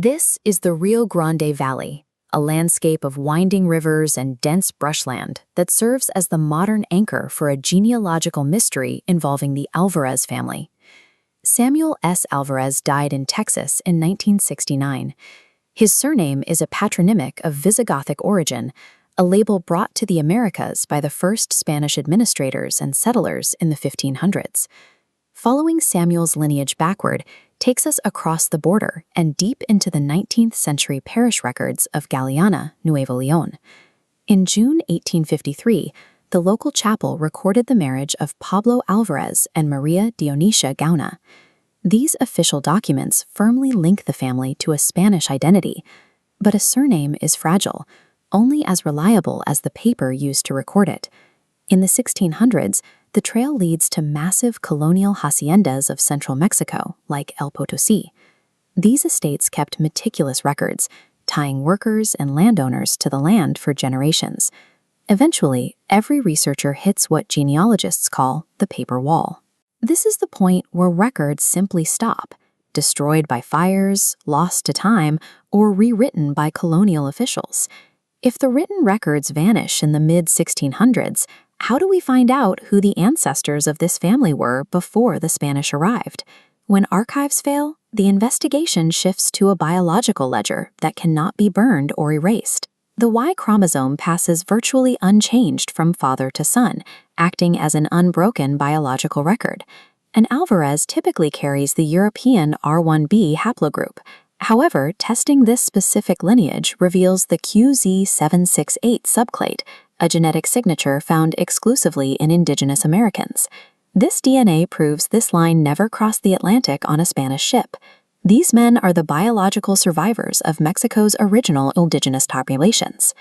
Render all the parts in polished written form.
This is the Rio Grande Valley, a landscape of winding rivers and dense brushland that serves as the modern anchor for a genealogical mystery involving the Alvarez family. Samuel S. Alvarez died in Texas in 1969. His surname is a patronymic of Visigothic origin, a label brought to the Americas by the first Spanish administrators and settlers in the 1500s. Following Samuel's lineage backward takes us across the border and deep into the 19th century parish records of Galeana, Nuevo León. In June 1853, the local chapel recorded the marriage of Pablo Alvarez and Maria Dionisia Gauna. These official documents firmly link the family to a Spanish identity, but a surname is fragile, only as reliable as the paper used to record it. In the 1600s, the trail leads to massive colonial haciendas of central Mexico, like El Potosí. These estates kept meticulous records, tying workers and landowners to the land for generations. Eventually, every researcher hits what genealogists call the paper wall. This is the point where records simply stop, destroyed by fires, lost to time, or rewritten by colonial officials. If the written records vanish in the mid-1600s, how do we find out who the ancestors of this family were before the Spanish arrived? When archives fail, the investigation shifts to a biological ledger that cannot be burned or erased. The Y chromosome passes virtually unchanged from father to son, acting as an unbroken biological record. And Alvarez typically carries the European R1b haplogroup. However, testing this specific lineage reveals the QZ768 subclade, a genetic signature found exclusively in indigenous Americans. This DNA proves this line never crossed the Atlantic on a Spanish ship. These men are the biological survivors of Mexico's original indigenous populations.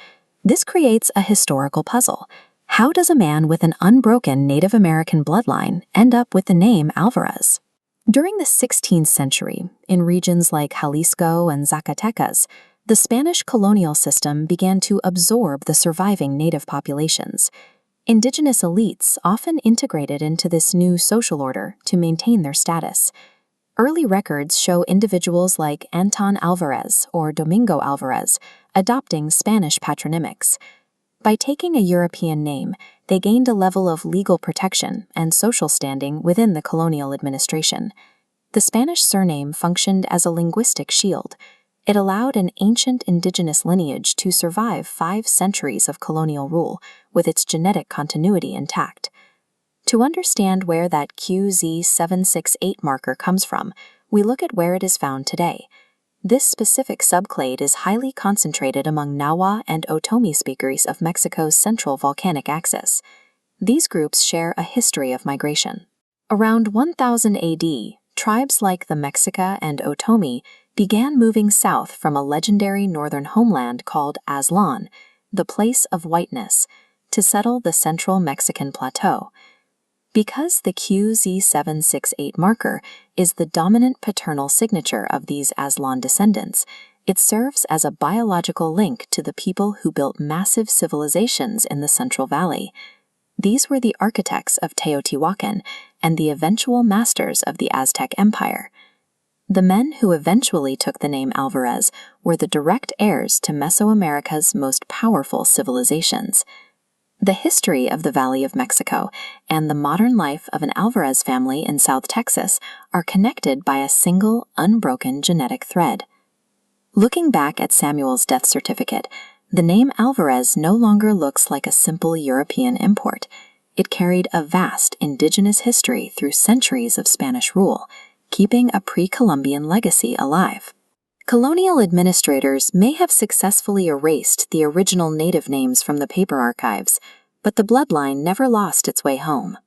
This creates a historical puzzle. How does a man with an unbroken Native American bloodline end up with the name Alvarez? During the 16th century, in regions like Jalisco and Zacatecas, the Spanish colonial system began to absorb the surviving native populations. Indigenous elites often integrated into this new social order to maintain their status. Early records show individuals like Anton Alvarez or Domingo Alvarez adopting Spanish patronymics. By taking a European name, they gained a level of legal protection and social standing within the colonial administration. The Spanish surname functioned as a linguistic shield. It allowed an ancient indigenous lineage to survive 5 centuries of colonial rule with its genetic continuity intact. To understand where that QZ768 marker comes from, we look at where it is found today. This specific subclade is highly concentrated among Nahua and Otomi speakers of Mexico's central volcanic axis. These groups share a history of migration. Around 1000 AD, tribes like the Mexica and Otomi began moving south from a legendary northern homeland called Aztlán, the place of whiteness, to settle the central Mexican plateau. Because the QZ768 marker is the dominant paternal signature of these Aztlán descendants, it serves as a biological link to the people who built massive civilizations in the Central Valley. These were the architects of Teotihuacan and the eventual masters of the Aztec Empire. The men who eventually took the name Alvarez were the direct heirs to Mesoamerica's most powerful civilizations. The history of the Valley of Mexico and the modern life of an Alvarez family in South Texas are connected by a single, unbroken genetic thread. Looking back at Samuel's death certificate, the name Alvarez no longer looks like a simple European import. It carried a vast indigenous history through centuries of Spanish rule, keeping a pre-Columbian legacy alive. Colonial administrators may have successfully erased the original native names from the paper archives, but the bloodline never lost its way home.